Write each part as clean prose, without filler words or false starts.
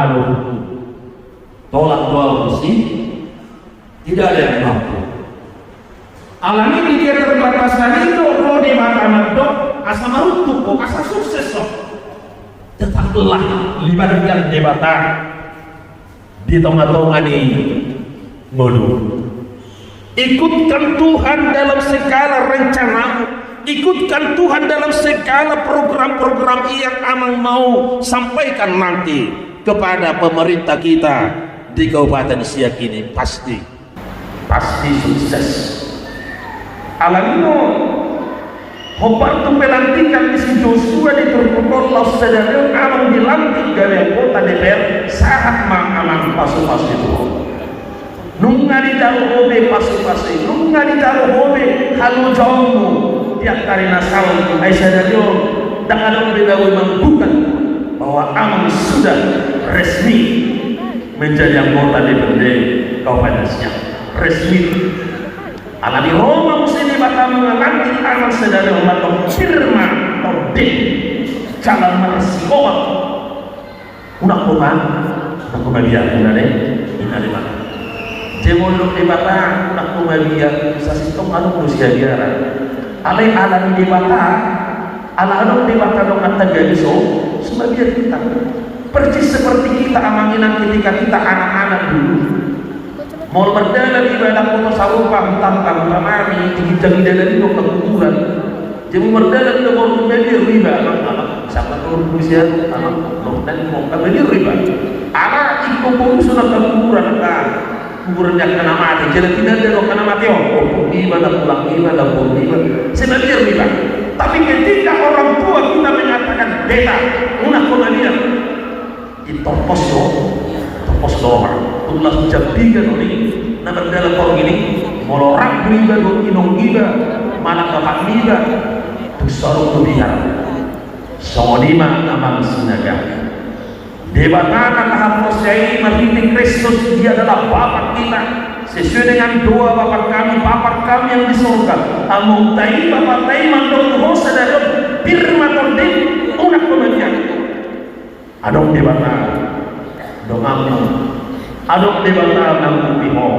anu tolak doa mesti tidak ada yang mampu. Alam ini dia terbatasan itu kalau di mata dok asa marutuk kok asa sukses kok. Tetaplah libatkan debatan di tengah-tengah ini mulu. Ikutkan Tuhan dalam segala rencana, ikutkan Tuhan dalam segala program-program yang Amang mau sampaikan nanti kepada pemerintah kita di Kabupaten Siak ini. Pasti sukses. Alamino hobar tu pelantikan di si Joshua di protokol saudara Amang dilantik dari kota DPR saat Amang pasu-pasu itu. Nunga di dalam hobe pasu-pasu, nunga di dalam hobe halu jauhmu tiap karena salam Aisyah dari dengan bedawi membukan bahwa Amang sudah resmi menjadi anggota DPRD Kabupaten Siak. Resmi. Ala di Roma musini bakal menganti Amang saudara atau firma atau din jalan meresikoan unak kumabian ina di mana jemolok di bata unak kumabian sasitong anu manusia biara alai alam di bata ala di bata dong antaga iso sebagian kita persis seperti kita amanginan ketika kita anak-anak dulu mau berdalam ibadah kotor sarupa tentang ramai tinggi dari itu keguguran jadi berdalam itu mau menjadi riba anak siapa turun polisi anak dan mau menjadi riba anak itu pun sudah keguguran kan kuburan yang kena mati jadi tidak ada yang kena mati gimana pulang gimana sebenarnya riba tapi ketika orang tua kita menyatakan beta unak kemudian ditopos doang tulah jadikan oleh nama dalam orang ini molorak riba inong riba mana bapak riba tusorong biar sonima Amang sinaga debatakan tahap prosesi maritim Kristus dia adalah bapak kita sesuai dengan doa bapak kami yang di surga amung tai bapak tai mandong hosa dan firma tondek unak kemudian adong debatan doamu adok debata nang piho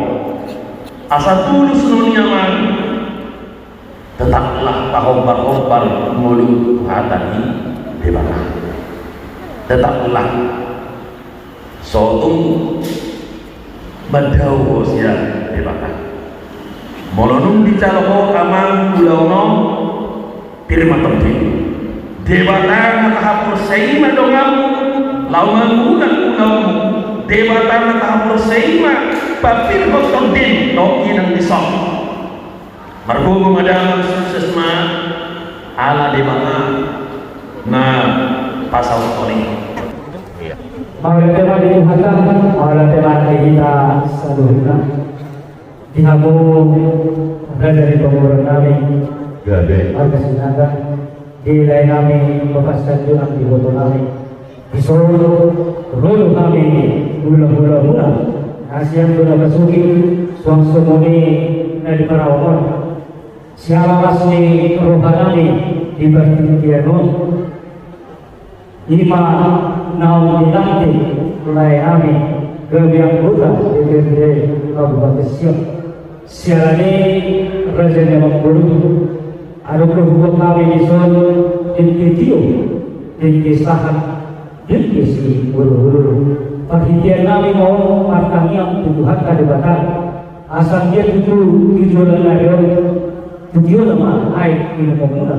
asa tulus nunyaman tetaplah tahombar-hombar mulut hatani debata tetaplah sotung madau sia debata molonum dicaloho Amang ulauno firma penting debata tahap persai madongamu lawan ulang debatan tahap berseima papir botol din toki nang disok marhum ada sukses ma ala debata na pasal toli Mawala tema di Tuhan, mawala tema di kita seluruhnya dihabu belajar di pengurus kami warga Sinanda di lain kami Bapak Stadion di foto kami di Solo rulu kami gula Asian gula kasugi suang sumuni dari Parawon siapa masni rohanami di Bertikianun lima naum dilantik mulai kami kebiang buka DPRD Kabupaten Siak sialani Raja Memangkulu ada kehukum kami di Solo di Sahat di si bulu-bulu perhatian kami mau markang yang tuduhan kadebatan asal dia tujuan ada tujuan mah air ini pemuda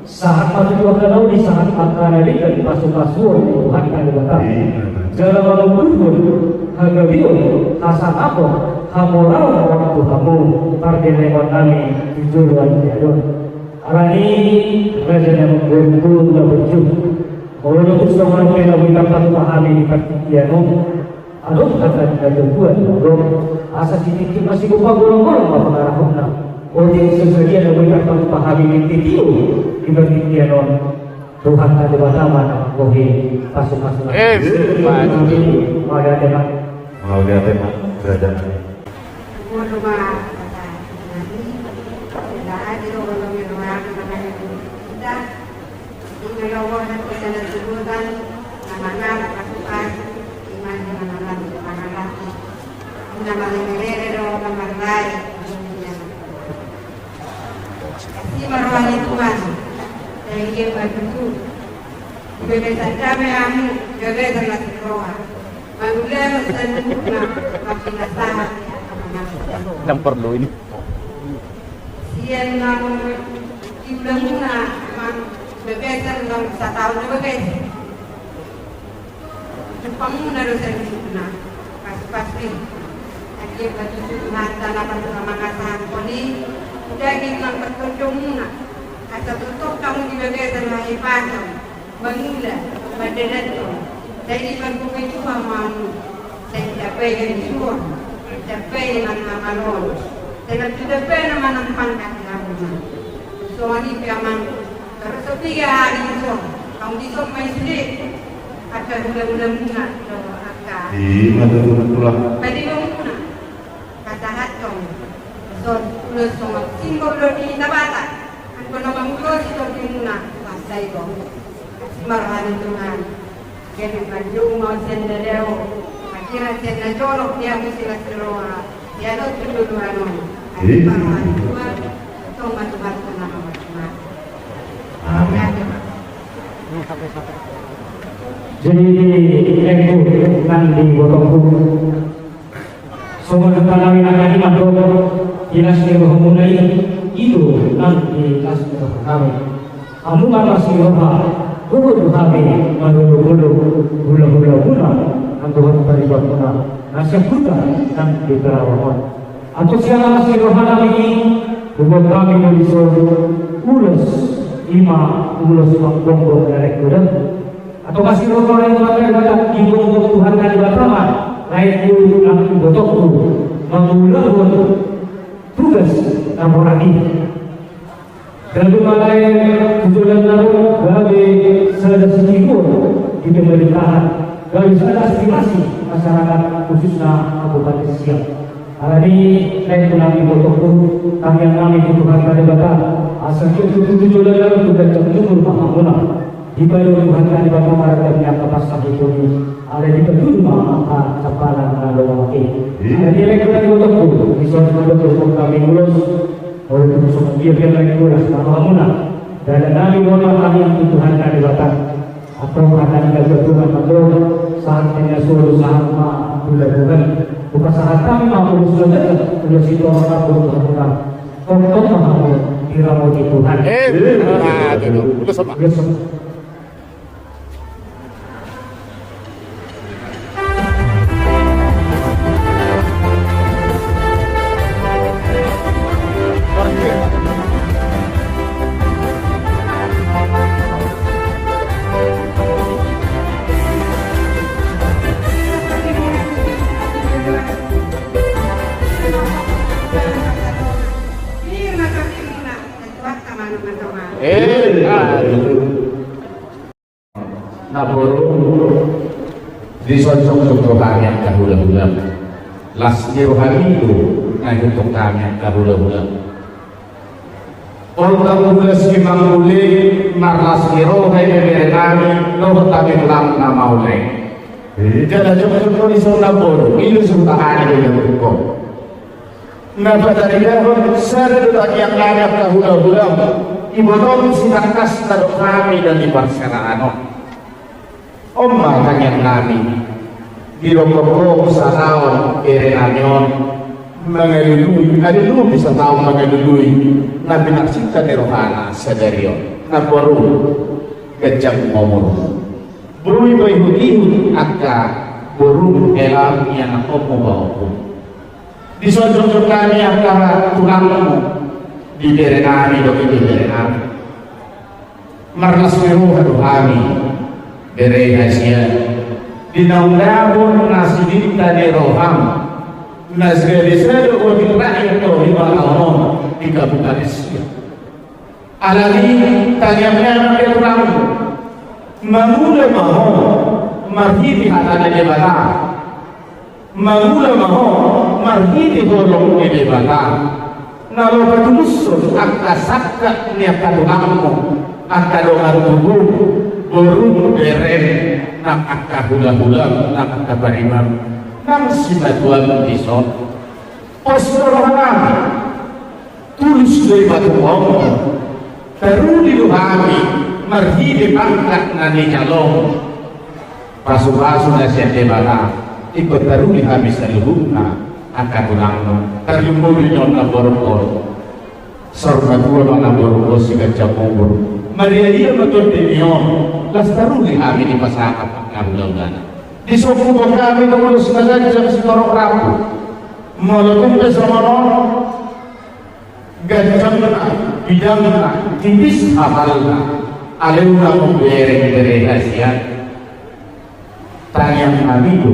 saat masuk dua kenal di saat makan dari dari pasu-pasu tuduhan kadebatan dalam mengukur harga bio asal apa hamolau waktu kamu partai kami tujuan ada arani Raja Memangkulu sudah berjumpa kalau itu semua orang yang kita pahami di Pertikianun, aduh kata tujuan, asal titik masih lupa golong-golong apa pengarahnya. Oh jadi sesuatu yang kita pahami di titik di Pertikianun, Tuhan ada bersama kohi pasuk-pasuk. Mau ada tema berada. Ngayawan at isa na subutan na mga nakasukan nama merere do mamarlai kasih marwani Tuhan yang dia bantu kebebasan kami amu kebebasan lagi roha manggula senuna makin nasahat yang perlu ini sian namu ibulan muna mang kebebasan nang setahun kebebasan Jepang muna dosen muna pasti lagi batu Tuhan tanah bersama kasahan koni jadi nang berkunjung muna atau tutup kamu di kebebasan lahir pasang mengula badan jadi berbuka cuma mamu saya dapat yang suruh dapat yang amalon saya dapat nama pangkat kamu soalnya piaman terus 3 hari itu kamu disok main sedih ada bulan-bulan bunga akan tulang tadi bunga kata hatong so ulos sama simbol di tabata aku nama ulos itu bunga pasai kong marahani Tuhan jadi Bandung mau sendiriau akhirnya sendiri colok dia mesti seroa dia tuh dulu anon marahani Tuhan tong batu-batu nama Tuhan jadi aku nanti botolku semua kami akan dimandu jelas mulai itu nanti kelas kami kamu masih roha guru kami malu gula antuhan paribat puna nasib kita nanti terawat atau siapa masih roha kami guru kami melisur ulas ulas bongkong dari kuda atau masih roha yang berada di bongkong Tuhan dari Batama lain itu kami botokku mengulang tugas namun lagi dan mulai tujuan lalu bagi sedikit di pemerintahan bagi aspirasi masyarakat khususnya Kabupaten Siak. Hari ini saya tunangi fotoku kami yang kami Tuhan pada bapak asal tujuan lalu sudah terjumur mahamuna di bawah Tuhan pada bapak mereka yang kapasah itu ada di bawah maka capalan lalu mati. Hari ini tunangi fotoku di suatu foto kami mulus oleh semua dia lagi pulas mahamuna dan kami mohon kami yang Tuhan dari bapak atau akan Tuhan atau saatnya suruh sama bulan bukan saat kami mampu sudah situ orang berdoa untuk mampu dirahmati Tuhan. Itu sama. Disonsong kami yang kahula-hula lasnya rohani itu ngajuk kami yang kahula-hula orang hula si manguli marlas kiro hai bebere kami loh kami lang na maulay jadi jom di sana bodoh ini sudah ada yang berkong napa dari dahulu serta yang ada kahula-hula ibu dong sinakas taruh kami dan di Barcelona Oma kanyang kami dirokok sanaon kerenanyon mengelului ada dulu bisa tahu mengelului nabi naksita nerohana sadario naboru kejam ngomong buru ibu akka buru elam yang opo bauku disodong kami akka tulangmu di kerenani do di kerenani marlas meru hadu kami dari hasil dinaulahun nasidinta di roham nasgari wakil rakyat tohibah Allah di Kabupaten Siak alami tanyamnya ke orang mangula maho marhiti hatana jebala mangula maho marhiti holong jebala nalo patulusun akka sakka niya kaduhammo akka doang tubuh burung deren nak akka hula-hula nak akka barimam nang sinatuan bison posrohan tulus dari batu wong teruli luhami marhide pangkat nani calong pasu-pasu nasihat debana ikut teruli habis seluruhna akan ulang terlimbuli nyona borokor sorga tua mana borokor siga camur Maria dia betul demion las teruli habis di masyarakat kabulangan di sopo kami terus saja si torok rapu melakukan bersama gancangna bidangna tipis hamalna aleuna membereng hasiat tanyang nabi itu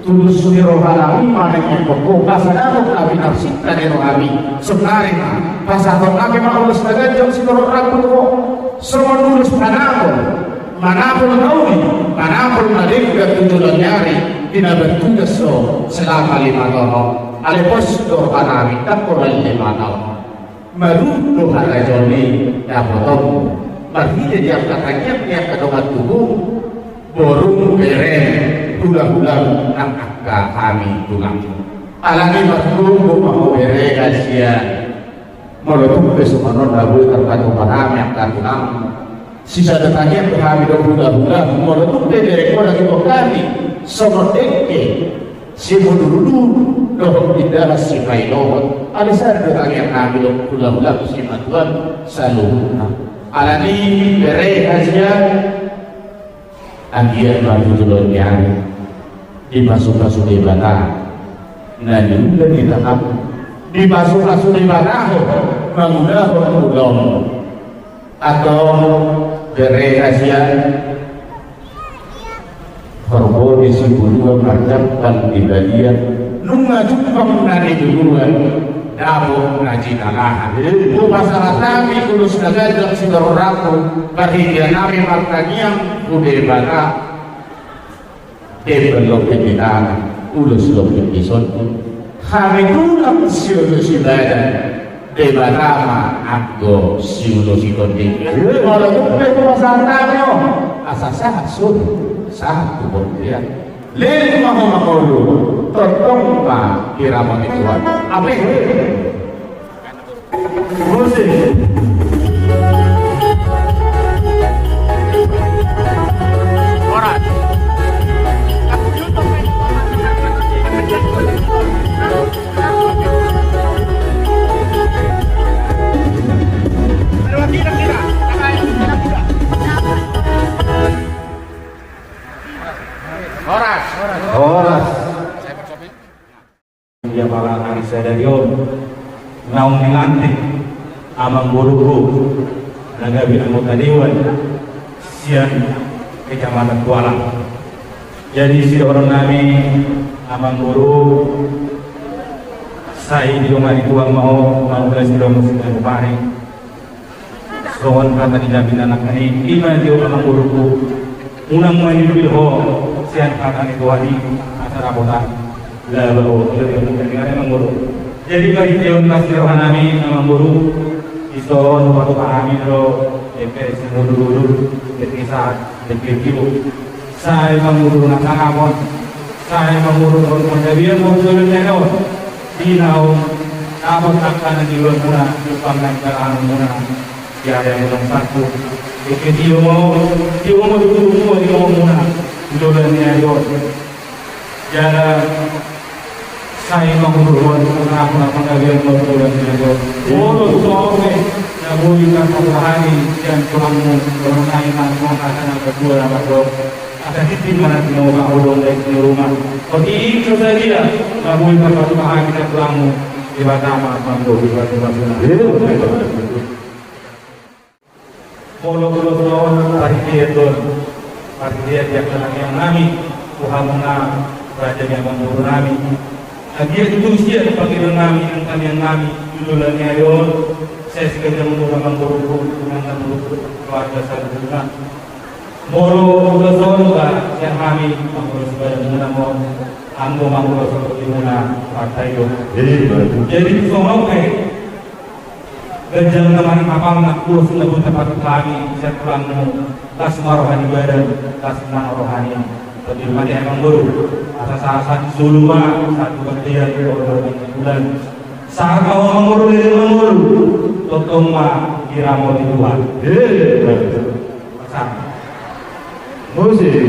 tulus suri rohani mana yang pokok pasal nabi nafsita dari rohani sebenarnya pasal nabi maulus saja si torok rapu semua tulus manapun nauni manapun nadika tujuan nyari tidak bertugas selama 5 tahun alepos dohanami tak kurang 5 tahun malu harajoni ya potong marhide dia katanya dia kedongan tubuh borong bereng ulang-ulang nang akka kami tulang alami marhum mau bereng asia meletup besumanon dabu terkatu kami akan tulang sisa datanya kami ulang-ulang meletup dari lagi kami sama deke si dulu doh tidak si kailot alisar datangnya kami ulang-ulang si matuan saluhna alani bere hasia agia batu tulunnya di masuk-masuk di bata nah juga ditangkap di masuk-masuk di bata mengudah ulong atau bere hasia horbo di sebuluan marjabkan di bagian nunga jumpa nari duluan dapur ngaji tanah itu masalah kami kulus nagajak si terorako bahagia nami markaniang udah bata belok di tanah ulus lok di son kami tulang siulus si badan de batama aku siulus si kondi kalau itu masalah kami asa sahat sun sahat kemudian lele mahu makolu totong pa irama ituan apa musik orang Horas dia para hari sedarion naung nilantik amang buluhu nagabi anggota dewan sian kecamatan Kuala jadi si orang kami amang buluhu saya di rumah itu mau belas di rumah sedang pari soal kata dijamin anak ini lima dia amang buluhu unang mahidup ho sian kata itu hari acara kota lalu dengan mengguru jadi bagi teon kasih rohanami mengguru iso waktu kami lo DPS dulu ketika DPQ saya mengguru nak sangat saya mengguru untuk menjadi muncul neno dinau apa takkan di luar muna pangkat keran muna tiada yang satu dia mau dulu di muna dulunya yo jana saya menguruhkan aku nak pengajian dulunya yo bolu soalnya nak bukan perhari dan kamu bermain mau akan kedua nama do ada di mana mau kau di rumah tapi itu saja nak bukan perhari dan kamu di Batama mampu buat bolu partia yang kami uhamuna raja yang menguruh kami dia itu siap panggilan kami yang kami jualannya yon saya sekadar menguruh dengan keluarga saya moro bezon yang kami menguruh sebagai menamo ambo menguruh sebagai mana partai yon jadi semua Gajang namanya kapal nak kurus lebih tempat kami saya pulang tas rohani badan tas rohani Bagaimana emang guru? Asa-asa sulma satu bagian bulan. Saat kau menguru dari menguru, totong ma kira mau Tuhan. Pasang. Musik.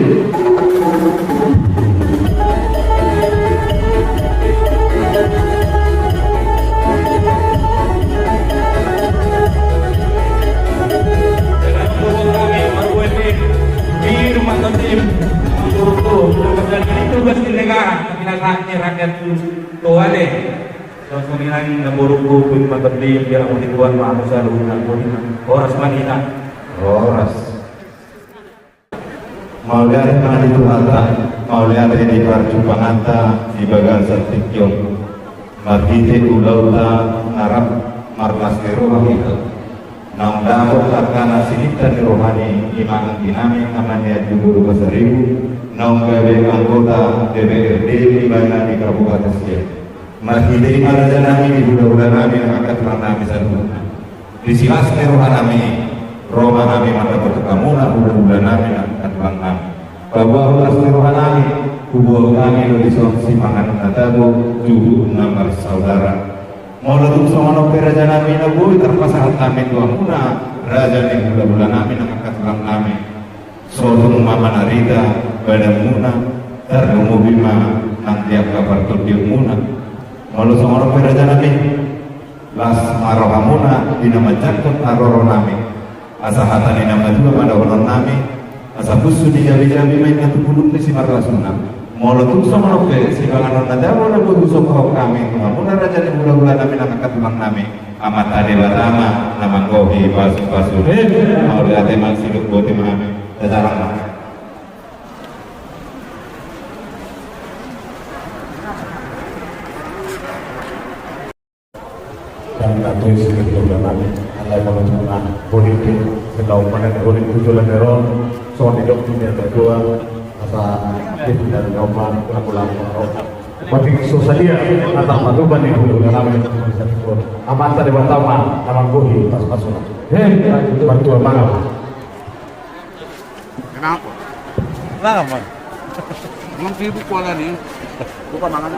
Tugas di negara, tapi rakyat tua deh. Terus kemudian naburuk pun materi biar mau dibuat manusia lunak oras manita. Oras. Mau lihat mana itu mata, mau lihat di perjumpaan anta di bagal sertikyo. Margite ulauta Arab marlas keruah itu. Nang dapur karena sinita di rohani iman dinami namanya jubur keseribu. Nang gawe anggota DPRD di mana di Kabupaten Siak. Margite maraja nami di bulan nami yang akan terang satu. Di silas keruah nami. Roma nami mata bertekamu bulan nami akan terang nami. Bahwa ulas keruah nami kubuah kami di solusi mangan natabu juhu namar saudara. Maulah sama nopo raja nami nabu terpasang kami dua muna raja di bulan nami angkat tulang nami. Sodung mama narida pada muna tergumu bima nanti kabar tudiu muna. Maulah sama nopo raja nami las maroha muna dinama jatuh aroro nami. Asa hata dinama dua pada orang nami. Asa busu di jabi-jabi main katu bulung di simar lasunam. Molotuk sama nope si banganon nada mana butuh sokok kami muna raja di bulan nami angkat tulang nami. Amat ade batama nama gohi pasu mau lihat emang siduk boti mami datarang nami. Dan nanti sedikit nami alai menunjukkan politik sedang pada politik tujuan neron soal hidup dunia kedua asa tidak nyoman pulang tapi sosalia atau maduban di dulu nami amata de batama namang buhi pas-pasuna bantu mana Kenapa? Kenapa? Emang sibuk kuala nih. Bukan mangan.